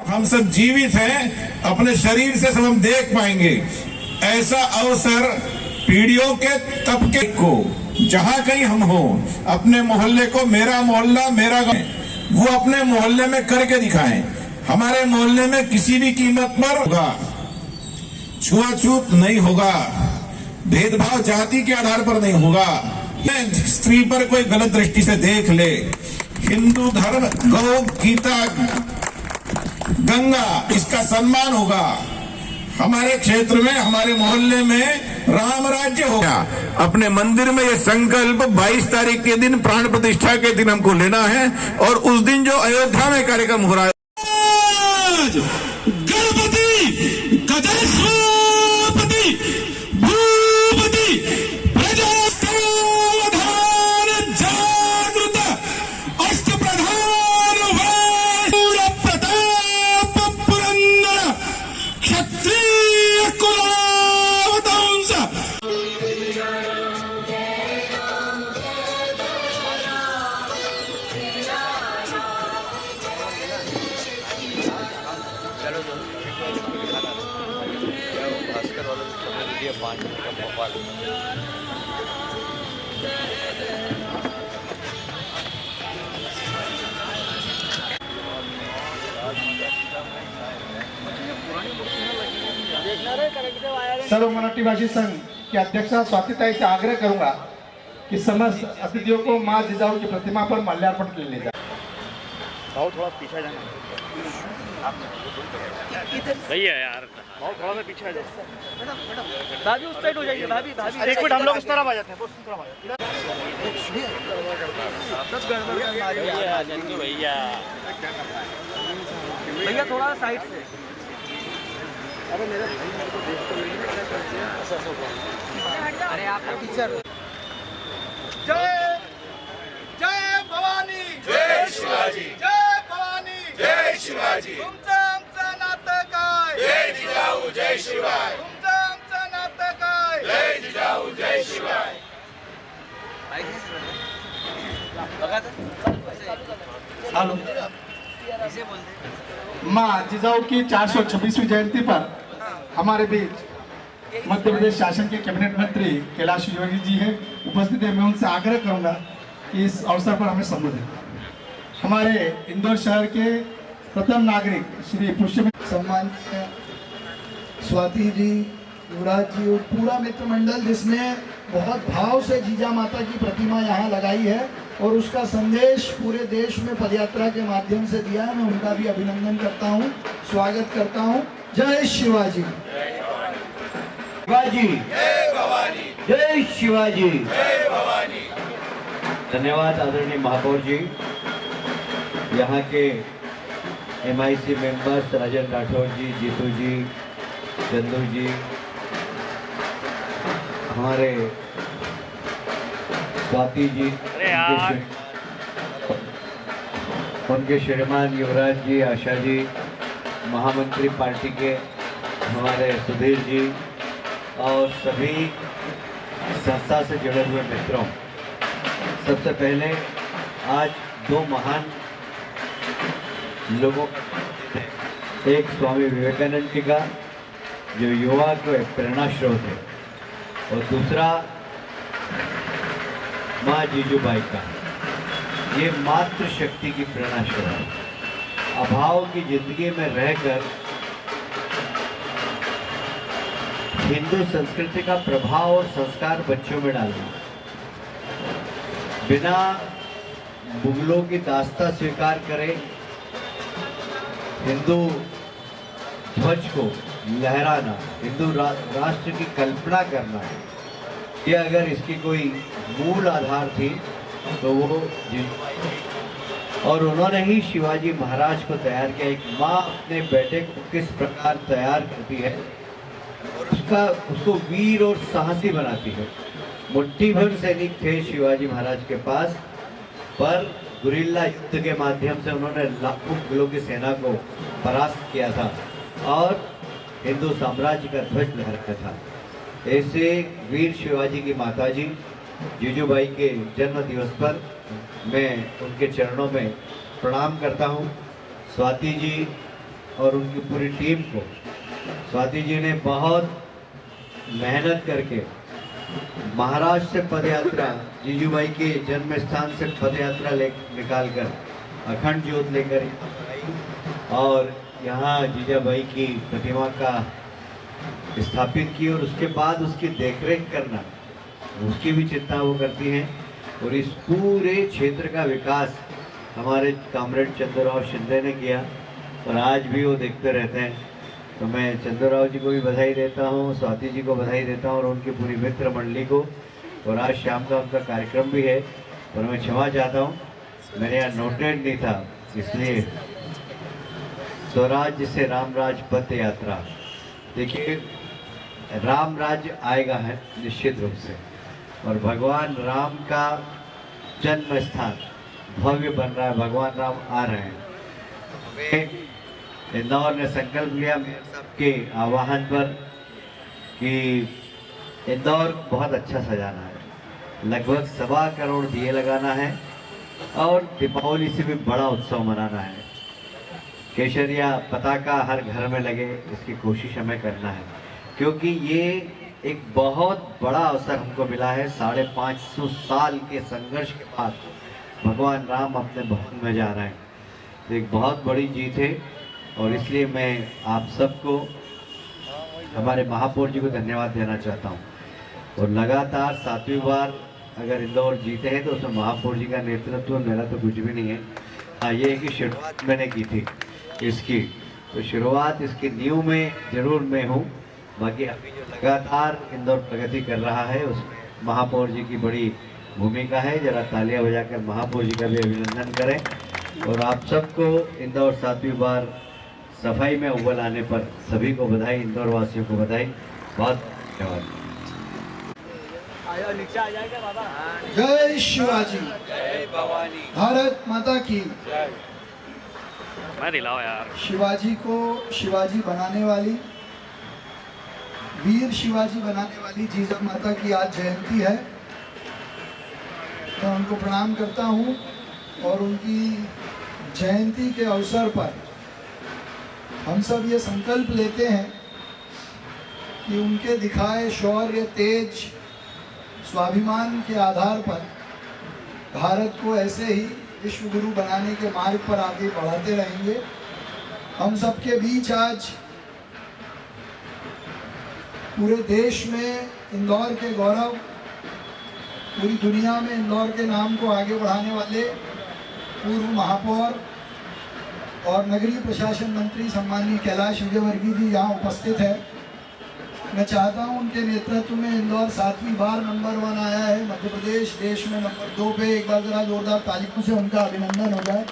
हम सब जीवित हैं, अपने शरीर से सब हम देख पाएंगे। ऐसा अवसर पीढ़ियों के तबके को, जहां कहीं हम हो, अपने मोहल्ले को मेरा मोहल्ला मेरा गांव, वो अपने मोहल्ले में करके दिखाएं। हमारे मोहल्ले में किसी भी कीमत पर होगा, छुआछूत नहीं होगा, भेदभाव जाति के आधार पर नहीं होगा। स्त्री पर कोई गलत दृष्टि से देख ले, हिंदू धर्म, गौ, गीता, गंगा, इसका सम्मान होगा। हमारे क्षेत्र में, हमारे मोहल्ले में राम राज्य होगा। अपने मंदिर में ये संकल्प 22 तारीख के दिन, प्राण प्रतिष्ठा के दिन हमको लेना है, और उस दिन जो अयोध्या में कार्यक्रम हो रहा है, गणपति गजेश्वरपति भूपति प्रजास्थावधान जागृत अष्टप्रधान वैर प्रताप पुरंदर क्षत्रिय कुलावतंस। सर्व मराठी भाषी संघ के अध्यक्षा स्वातिताई से आग्रह करूंगा कि समस्त अतिथियों को मां जिजाऊ की प्रतिमा पर माल्यार्पण के लिए ले जाए। थोड़ा पीछे जाना सही है यार, थोड़ा सा पीछे आ जाओ। भाभी उस साइड हो जाइए, भाभी भाभी एक मिनट, हम लोग इस तरफ आ जाते हैं, भैया भैया थोड़ा साइड से। अरे मेरे को देख तो नहीं, अरे आप टीचर। जय जय भवानी, जय शिवाजी, जय भवानी, जय शिवाजी। तुमचं आमचं नातं काय, जय जिजाऊ जय शिवाय। तुमचं आमचं नातं काय, जय जिजाऊ जय शिवाय। मां जिजाऊ की 426वीं जयंती पर हमारे बीच मध्य प्रदेश शासन के कैबिनेट मंत्री कैलाश योगी जी हैं, उपस्थित है। मैं उनसे आग्रह करूंगा कि इस अवसर पर हमें संबोधित। हमारे इंदौर शहर के प्रथम नागरिक श्री पुष्यमित्र सम्माननीय स्वाति जी, युवराज जी और पूरा मित्र मंडल, जिसने बहुत भाव से जीजा माता की प्रतिमा यहाँ लगाई है और उसका संदेश पूरे देश में पदयात्रा के माध्यम से दिया है। मैं उनका भी अभिनंदन करता हूँ, स्वागत करता हूँ। जय शिवाजी, शिवाजी, जय भवानी, जय शिवाजी, जय भवानी। धन्यवाद आदरणीय महापौर जी, यहाँ के MIC मेंबर्स राजन राठौर जी, जीतू जी, चंदू जी, हमारे स्वाति जी, उनके श्रीमान युवराज जी, आशा जी, महामंत्री पार्टी के हमारे सुधीर जी और सभी संस्था से जुड़े हुए मित्रों, सबसे पहले आज दो महान लोगों, एक स्वामी विवेकानंद जी का जो युवा को एक प्रेरणा स्रोत है, और दूसरा माँ जीजूबाई का, ये मातृशक्ति की प्रेरणा स्रोत है। अभाव की जिंदगी में रहकर हिंदू संस्कृति का प्रभाव और संस्कार बच्चों में डालना, बिना मुगलों की दास्ता स्वीकार करे हिंदू ध्वज को लहराना, हिंदू राष्ट्र की कल्पना करना, ये अगर इसकी कोई मूल आधार थी तो वो और उन्होंने ही शिवाजी महाराज को तैयार किया। एक माँ अपने बेटे को किस प्रकार तैयार करती है और उसको वीर और साहसी बनाती है। मुट्ठी भर सैनिक थे शिवाजी महाराज के पास, पर गुरिल्ला युद्ध के माध्यम से उन्होंने लाखों मुगलों की सेना को परास्त किया था और हिंदू साम्राज्य का ध्वज लहराया था। ऐसे वीर शिवाजी की माताजी जीजूबाई के जन्म दिवस पर मैं उनके चरणों में प्रणाम करता हूं। स्वाति जी और उनकी पूरी टीम को स्वाति जी ने बहुत मेहनत करके महाराष्ट्र से पदयात्रा, जीजूबाई के जन्म स्थान से पदयात्रा निकाल कर अखंड ज्योत लेकर आई और यहाँ जीजाबाई की प्रतिमा का स्थापित की और उसके बाद उसकी देखरेख करना, उसकी भी चिंता वो करती हैं। और इस पूरे क्षेत्र का विकास हमारे कॉमरेड चंद्रराव शिंदे ने किया और आज भी वो देखते रहते हैं। तो मैं चंद्रराव जी को भी बधाई देता हूँ, स्वाति जी को बधाई देता हूँ और उनकी पूरी मित्र मंडली को। और आज शाम का उनका कार्यक्रम भी है और मैं क्षमा चाहता हूँ, मेरे यहाँ नोटेड नहीं था, इसलिए स्वराज्य से रामराज पथ यात्रा। देखिए, राम राज्य आएगा है निश्चित रूप से और भगवान राम का जन्म स्थान भव्य बन रहा है, भगवान राम आ रहे हैं। इंदौर ने संकल्प लिया मेयर साहब के आह्वान पर कि इंदौर बहुत अच्छा सजाना है, लगभग 1.25 करोड़ दिए लगाना है और दीपावली से भी बड़ा उत्सव मनाना है। केसरिया पताका हर घर में लगे, इसकी कोशिश हमें करना है, क्योंकि ये एक बहुत बड़ा अवसर हमको मिला है। 550 साल के संघर्ष के बाद भगवान राम अपने भवन में जा रहे हैं, तो एक बहुत बड़ी जीत है। और इसलिए मैं आप सबको, हमारे महापौर जी को धन्यवाद देना चाहता हूँ। और लगातार 7वीं बार अगर इंदौर जीते हैं तो उसमें महापौर जी का नेतृत्व, मेरा तो कुछ भी नहीं है। हाँ, ये है कि शुरुआत मैंने की थी इसकी, तो शुरुआत इसकी नींव में ज़रूर मैं हूँ। बाकी अभी जो लगातार इंदौर प्रगति कर रहा है उसमें महापौर जी की बड़ी भूमिका है। जरा तालियां बजाकर महापौर जी का भी अभिनंदन करें। और आप सबको इंदौर 7वीं बार सफाई में अव्वल आने पर सभी को बधाई, इंदौर वासियों को बधाई, बहुत धन्यवाद। जय शिवाजी, जय भवानी, भारत माता की। मैं दिलाओ यार। शिवाजी को शिवाजी बनाने वाली, वीर शिवाजी बनाने वाली जीजा माता की आज जयंती है। मैं उनको प्रणाम करता हूँ और उनकी जयंती के अवसर पर हम सब ये संकल्प लेते हैं कि उनके दिखाए शौर्य, तेज, स्वाभिमान के आधार पर भारत को ऐसे ही विश्व गुरु बनाने के मार्ग पर आगे बढ़ाते रहेंगे। हम सबके बीच आज पूरे देश में इंदौर के गौरव, पूरी दुनिया में इंदौर के नाम को आगे बढ़ाने वाले पूर्व महापौर और नगरीय प्रशासन मंत्री सम्माननीय कैलाश विजयवर्गीय जी यहाँ उपस्थित है। मैं चाहता हूँ उनके नेतृत्व में इंदौर 7वीं बार नंबर 1 आया है, मध्य प्रदेश देश में नंबर 2 पे। एक बार जरा जोरदार तालियों से उनका अभिनंदन हो जाए।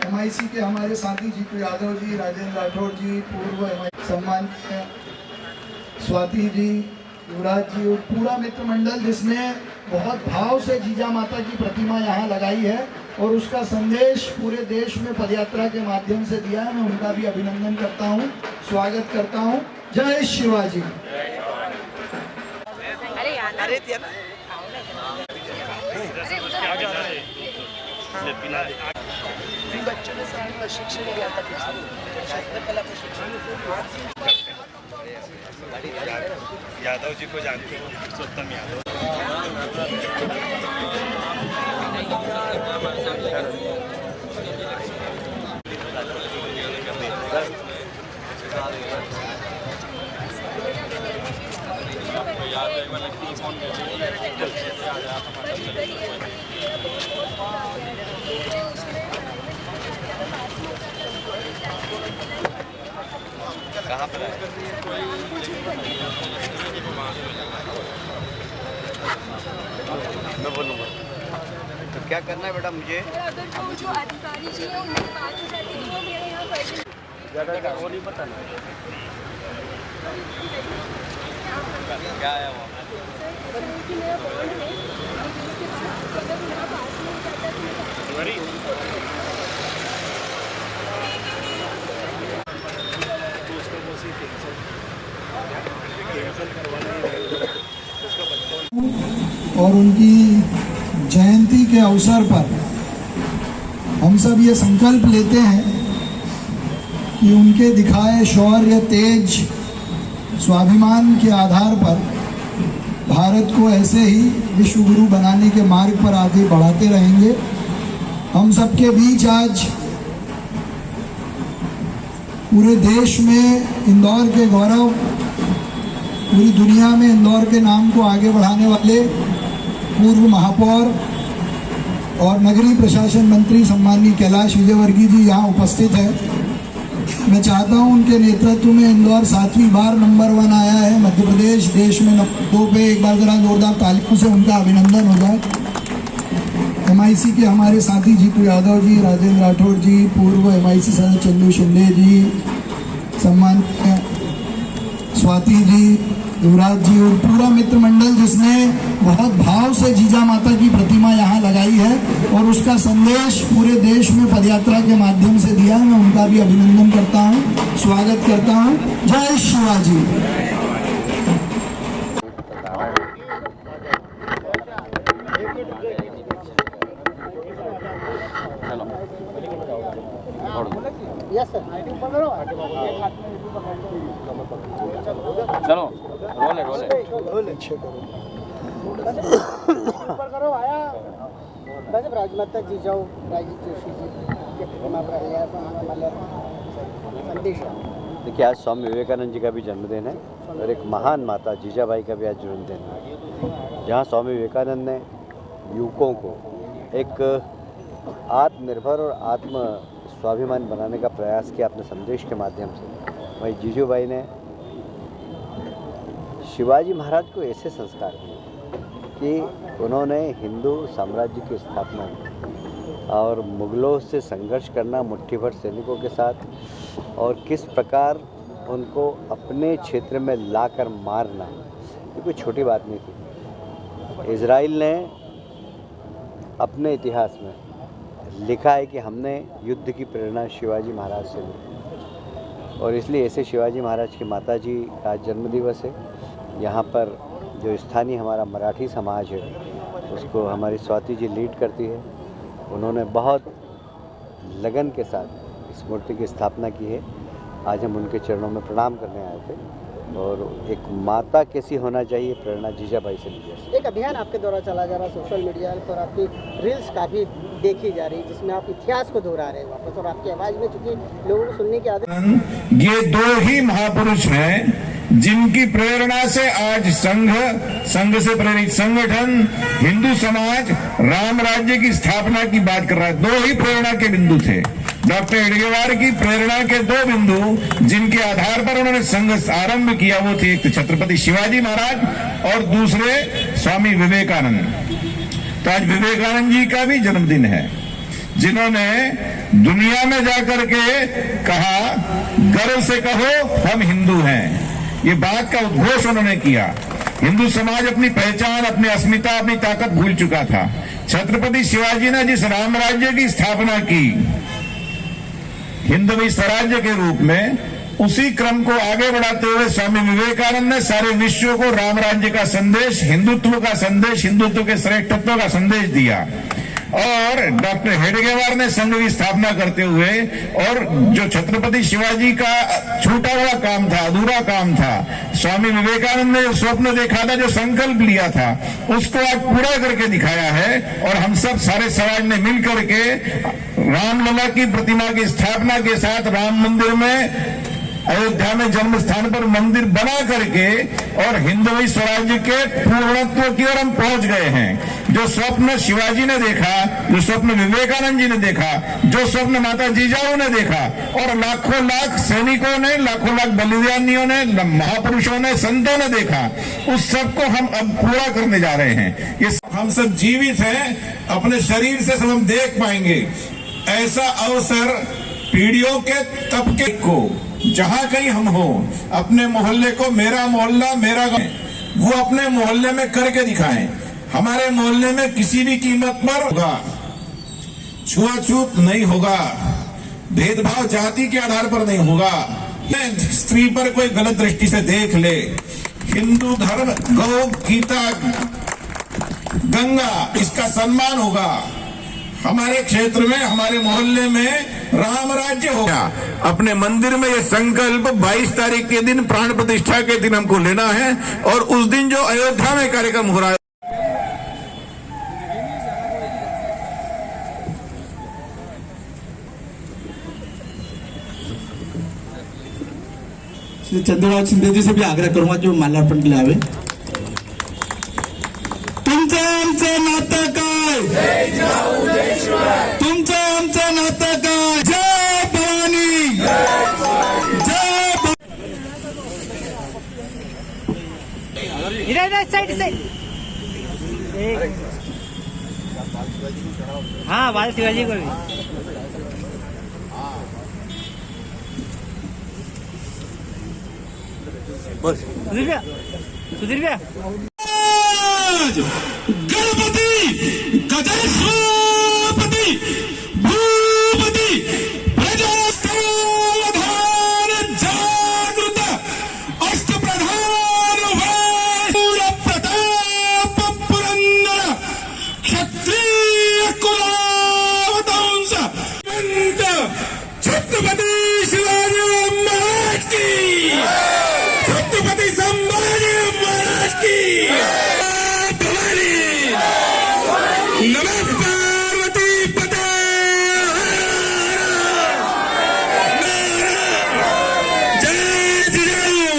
MIC के हमारे साथी जीतू यादव जी, राजेंद्र राठौर जी, पूर्व MIC सम्माननीय स्वाति जी, युवराज जी और पूरा मित्र मंडल जिसने बहुत भाव से जीजा माता की प्रतिमा यहाँ लगाई है और उसका संदेश पूरे देश में पदयात्रा के माध्यम से दिया है। मैं उनका भी अभिनंदन करता हूँ, स्वागत करता हूँ। जय शिवाजी। बच्चों ने सभी प्रशिक्षण लिया था, हस्तकला प्रशिक्षण। यादव जी को जानते हो, पुरुषोत्तम यादव। कहाँ पर है? मैं बोलूँगा। तो क्या करना है बेटा मुझे? अगर वो जो अधिकारी जी हैं उनकी बात हो जाती है तो वो मेरे यहाँ पर वो नहीं पता ना क्या है वो? सर कि मेरा बॉन्ड है, इसके बाद अगर मेरा पास नहीं जाता तो और उनकी जयंती के अवसर पर हम सब ये संकल्प लेते हैं कि उनके दिखाए शौर्य, तेज, स्वाभिमान के आधार पर भारत को ऐसे ही विश्व गुरु बनाने के मार्ग पर आगे बढ़ाते रहेंगे। हम सबके बीच आज पूरे देश में इंदौर के गौरव, पूरी दुनिया में इंदौर के नाम को आगे बढ़ाने वाले पूर्व महापौर और नगरीय प्रशासन मंत्री सम्माननीय कैलाश विजयवर्गीय जी यहाँ उपस्थित है। मैं चाहता हूँ उनके नेतृत्व में इंदौर 7वीं बार नंबर 1 आया है मध्य प्रदेश, देश में नंबर 2 पे। एक बार जरा जोरदार तालियों से उनका अभिनंदन हो जाए। MIC के हमारे साथी जीतू यादव जी, राजेंद्र राठौड़ जी, पूर्व MIC सदस्य चंदू शिंदे जी, सम्माननीय स्वाति जी, युवराज जी और पूरा मित्र मंडल जिसने बहुत भाव से जीजा माता की प्रतिमा यहाँ लगाई है और उसका संदेश पूरे देश में पदयात्रा के माध्यम से दिया है, मैं उनका भी अभिनंदन करता हूँ, स्वागत करता हूँ। जय शिवाजी। चलो रोले राजमाता जिजाऊ राजीव जोशी जी के प्रतिमा पर संदेश। देखिए, आज स्वामी विवेकानंद जी का भी जन्मदिन है और एक महान माता जीजाबाई का भी आज जन्मदिन है, जहाँ स्वामी विवेकानंद ने युवकों को एक आत्मनिर्भर और आत्म स्वाभिमान बनाने का प्रयास किया अपने संदेश के माध्यम से। वही जीजूबाई ने शिवाजी महाराज को ऐसे संस्कार दिए कि उन्होंने हिंदू साम्राज्य की स्थापना की और मुगलों से संघर्ष करना मुट्ठी भर सैनिकों के साथ और किस प्रकार उनको अपने क्षेत्र में लाकर मारना, ये कोई छोटी बात नहीं थी। इजराइल ने अपने इतिहास में लिखा है कि हमने युद्ध की प्रेरणा शिवाजी महाराज से ली और इसलिए ऐसे शिवाजी महाराज की माताजी का जन्मदिवस है। यहाँ पर जो स्थानीय हमारा मराठी समाज है उसको हमारी स्वाति जी लीड करती है। उन्होंने बहुत लगन के साथ इस मूर्ति की स्थापना की है। आज हम उनके चरणों में प्रणाम करने आए थे और एक माता कैसी होना चाहिए प्रेरणा जीजाबाई से ली है। एक अभियान आपके द्वारा चला जा रहा सोशल मीडिया पर, आपकी रील्स काफ़ी देखी जा रही जिसमें आप इतिहास को दोहरा रहे हैं वापस और आपकी आवाज़ में चूंकि लोगों को सुनने की आदत। ये 2 ही महापुरुष हैं जिनकी प्रेरणा से आज संघ से प्रेरित संगठन, हिंदू समाज राम राज्य की स्थापना की बात कर रहा है। 2 ही प्रेरणा के बिंदु थे। डॉक्टर हेडगेवार की प्रेरणा के 2 बिंदु जिनके आधार पर उन्होंने संघ आरंभ किया वो थे, एक तो छत्रपति शिवाजी महाराज और दूसरे स्वामी विवेकानंद। तो आज विवेकानंद जी का भी जन्मदिन है, जिन्होंने दुनिया में जाकर के कहा, गर्व से कहो हम हिंदू हैं। ये बात का उद्घोष उन्होंने किया। हिंदू समाज अपनी पहचान, अपनी अस्मिता, अपनी ताकत भूल चुका था। छत्रपति शिवाजी ने जिस राम राज्य की स्थापना की हिंदवी स्वराज्य के रूप में, उसी क्रम को आगे बढ़ाते हुए स्वामी विवेकानंद ने सारे विश्व को राम राज्य का संदेश, हिंदुत्व का संदेश, हिंदुत्व के श्रेष्ठत्व का संदेश दिया। और डॉक्टर हेडगेवार ने संघ की स्थापना करते हुए और जो छत्रपति शिवाजी का छूटा हुआ काम था, अधूरा काम था, स्वामी विवेकानंद ने जो स्वप्न देखा था, जो संकल्प लिया था, उसको आज पूरा करके दिखाया है। और हम सब सारे समाज ने मिल करके रामलला की प्रतिमा की स्थापना के साथ राम मंदिर में, अयोध्या में जन्म स्थान पर मंदिर बना करके और हिंदवी स्वराज्य के पूर्णत्व की ओर हम पहुंच गए हैं। जो स्वप्न शिवाजी ने देखा, जो स्वप्न विवेकानंद जी ने देखा, जो स्वप्न माता जीजाऊ ने देखा और लाखों लाख सैनिकों ने, लाखों लाख बलिदानियों ने, महापुरुषों ने, संतों ने देखा, उस सबको हम अब पूरा करने जा रहे हैं। ये हम सब जीवित हैं, अपने शरीर से सब हम देख पाएंगे। ऐसा अवसर पीढ़ियों के तबके को, जहां कहीं हम हो, अपने मोहल्ले को, मेरा मोहल्ला मेरा गांव, वो अपने मोहल्ले में करके दिखाएं। हमारे मोहल्ले में किसी भी कीमत पर होगा, छुआछूत नहीं होगा, भेदभाव जाति के आधार पर नहीं होगा। स्त्री पर कोई गलत दृष्टि से देख ले, हिंदू धर्म, गौ, गीता, गंगा, इसका सम्मान होगा। हमारे क्षेत्र में, हमारे मोहल्ले में राम राज्य हो गया। अपने मंदिर में ये संकल्प 22 तारीख के दिन प्राण प्रतिष्ठा के दिन हमको लेना है और उस दिन जो अयोध्या में कार्यक्रम हो रहा है श्री चंद्रराव शिंदे जी से भी आग्रह करूंगा जो माल्यार्पण के लिए आवे। तुमचं आमचं नातं काय, तुमचं आमचं नातं काय, जय भवानी, जय इधर साइड से हाँ बाल शिवाजी को भी सुधीर भैया गणपति गजेश्वरपति भूपति प्रजास्थान जागृत अष्टप्रधान वैर प्रताप पुरंदर क्षत्रिय कुलावतंस छत्रपति शिवाजी महाराज की, छत्रपति संभाजी महाराज की, भवानी, नमः पार्वती पते, जय जिजाऊ।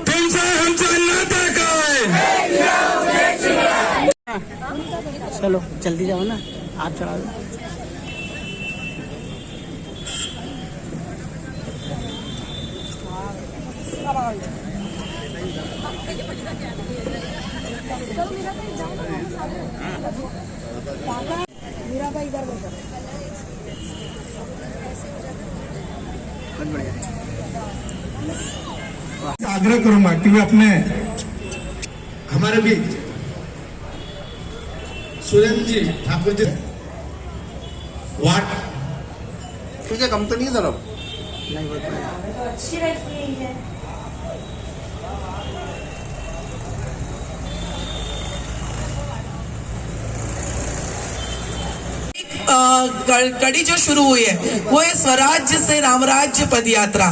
तुमचा आमचा नातं काय, चलो जल्दी जाओ ना, आप चढ़ा दो। मेरा भाई इधर बैठा। आग्रह करूंगा कि वे अपने हमारे बीच सुरेंद्र जी ठाकुर जी वाट ठीक है, कम तो नहीं जरा नहीं बोल पाएगा। कड़ी जो शुरू हुई है वो है स्वराज्य से रामराज्य पद यात्रा।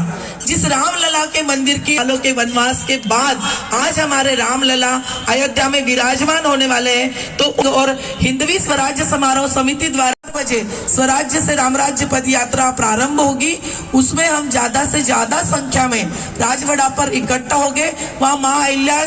जिस रामलला के मंदिर के सालों के वनवास के बाद आज हमारे रामलला अयोध्या में विराजमान होने वाले हैं, तो और हिंदवी स्वराज्य समारोह समिति द्वारा बजे स्वराज्य से रामराज्य पद यात्रा प्रारंभ होगी। उसमें हम ज्यादा से ज्यादा संख्या में राजवाड़ा पर इकट्ठा हो गए। वहाँ माँ अहिल्या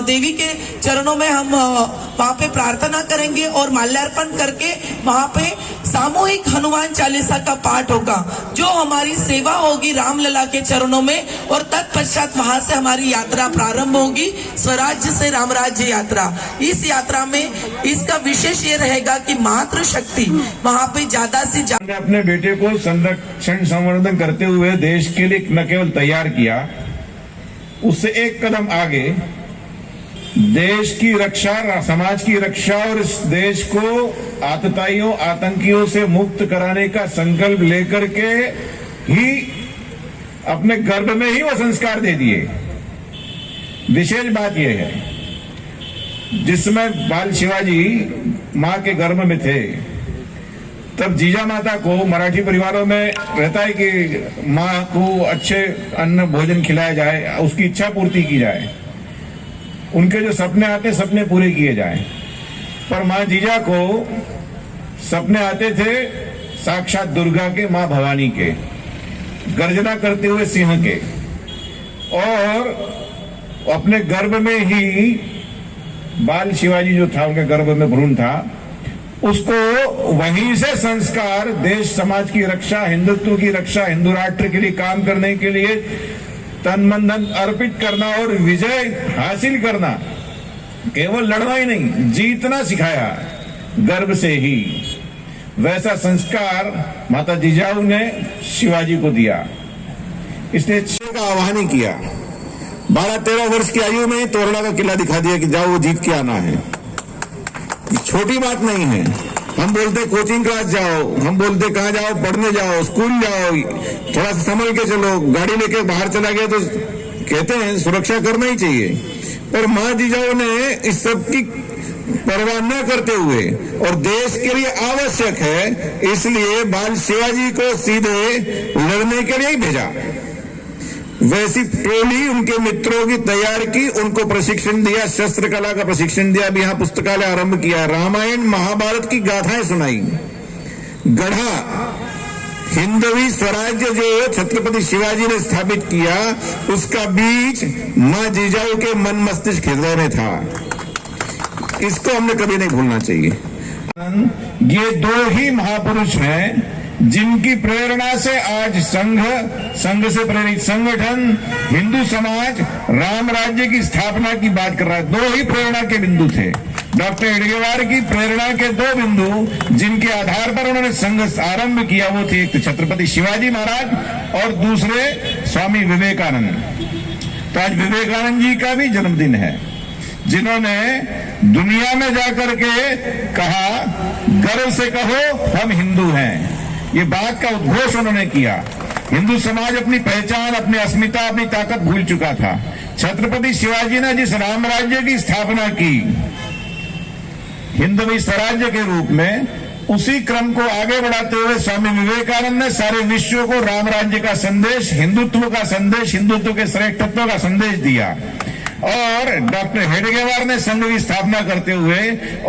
देवी के चरणों में हम वहाँ पे प्रार्थना करेंगे और माल्यार्पण करके वहाँ पे सामूहिक हनुमान चालीसा का पाठ होगा, जो हमारी सेवा होगी रामलला के चरणों में, और तत्पश्चात वहाँ से हमारी यात्रा प्रारंभ होगी, स्वराज्य से रामराज्य यात्रा। इस यात्रा में इसका विशेष ये रहेगा कि मातृशक्ति वहाँ पे ज्यादा से ज्यादा अपने बेटे को संरक्षण संवर्धन करते हुए देश के लिए न केवल तैयार किया, उससे एक कदम आगे देश की रक्षा, समाज की रक्षा और इस देश को आतताइयों आतंकियों से मुक्त कराने का संकल्प लेकर के ही अपने गर्भ में ही वो संस्कार दे दिए। विशेष बात यह है, जिसमें बाल शिवाजी मां के गर्भ में थे, तब जीजा माता को मराठी परिवारों में रहता है कि मां को अच्छे अन्न भोजन खिलाया जाए, उसकी इच्छा पूर्ति की जाए, उनके जो सपने आते सपने पूरे किए जाएं। पर मां जीजा को सपने आते थे साक्षात दुर्गा के, मां भवानी के, गर्जना करते हुए सिंह के, और अपने गर्भ में ही बाल शिवाजी जो था, उनके गर्भ में भ्रूण था, उसको वहीं से संस्कार देश समाज की रक्षा, हिंदुत्व की रक्षा, हिंदू राष्ट्र के लिए काम करने के लिए तन मन धन अर्पित करना और विजय हासिल करना, केवल लड़ना ही नहीं जीतना सिखाया गर्भ से ही। वैसा संस्कार माता जिजाऊ ने शिवाजी को दिया, इसलिए का आह्वान किया। 12-13 वर्ष की आयु में तोरणा का किला दिखा दिया कि जाओ वो जीत के आना है। छोटी बात नहीं है। हम बोलते कोचिंग क्लास जाओ, हम बोलते कहाँ जाओ, पढ़ने जाओ, स्कूल जाओ, थोड़ा सा संभल के चलो, गाड़ी लेके बाहर चला गया तो कहते हैं सुरक्षा करना ही चाहिए, पर माँ जिजाऊ ने इस सब की परवाह न करते हुए और देश के लिए आवश्यक है इसलिए बाल शिवाजी को सीधे लड़ने के लिए ही भेजा। वैसी टोली उनके मित्रों की तैयार की, उनको प्रशिक्षण दिया, शस्त्र कला का प्रशिक्षण दिया। अब यहां पुस्तकालय आरंभ किया, रामायण महाभारत की गाथाएं सुनाई, गढ़ा। हिंदवी स्वराज्य जो छत्रपति शिवाजी ने स्थापित किया उसका बीज मां जिजाऊ के मन मस्तिष्क हृदय में था। इसको हमने कभी नहीं भूलना चाहिए। ये दो ही महापुरुष हैं जिनकी प्रेरणा से आज संघ से प्रेरित संगठन, हिंदू समाज राम राज्य की स्थापना की बात कर रहा है। दो ही प्रेरणा के बिंदु थे। डॉक्टर हेडगेवार की प्रेरणा के दो बिंदु जिनके आधार पर उन्होंने संघ आरंभ किया वो थे, एक छत्रपति शिवाजी महाराज और दूसरे स्वामी विवेकानंद। तो आज विवेकानंद जी का भी जन्मदिन है, जिन्होंने दुनिया में जाकर के कहा, गर्व से कहो हम हिंदू हैं। ये बात का उद्घोष उन्होंने किया। हिंदू समाज अपनी पहचान, अपनी अस्मिता, अपनी ताकत भूल चुका था। छत्रपति शिवाजी ने जिस राम राज्य की स्थापना की हिंदवी स्वराज्य के रूप में, उसी क्रम को आगे बढ़ाते हुए स्वामी विवेकानंद ने सारे विश्व को राम राज्य का संदेश, हिंदुत्व का संदेश, हिंदुत्व के श्रेष्ठत्व का संदेश दिया। और डॉक्टर हेडगेवार ने संघ की स्थापना करते हुए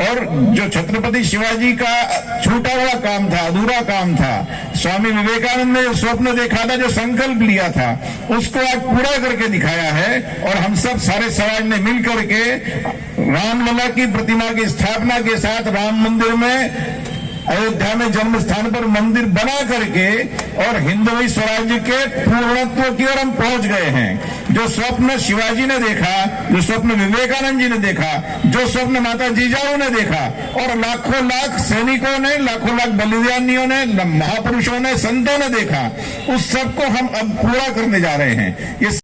और जो छत्रपति शिवाजी का छूटा हुआ काम था, अधूरा काम था, स्वामी विवेकानंद ने जो स्वप्न देखा था, जो संकल्प लिया था, उसको आज पूरा करके दिखाया है। और हम सब सारे समाज ने मिल करके रामलला की प्रतिमा की स्थापना के साथ राम मंदिर में, अयोध्या में जन्म स्थान पर मंदिर बना करके और हिंदवी स्वराज्य के पूर्णत्व की ओर हम पहुंच गए हैं। जो स्वप्न शिवाजी ने देखा, जो स्वप्न विवेकानंद जी ने देखा, जो स्वप्न माता जिजाऊ ने देखा और लाखों लाख सैनिकों ने, लाखों लाख बलिदानियों ने, महापुरुषों ने, संतों ने देखा, उस सबको हम अब पूरा करने जा रहे हैं। ये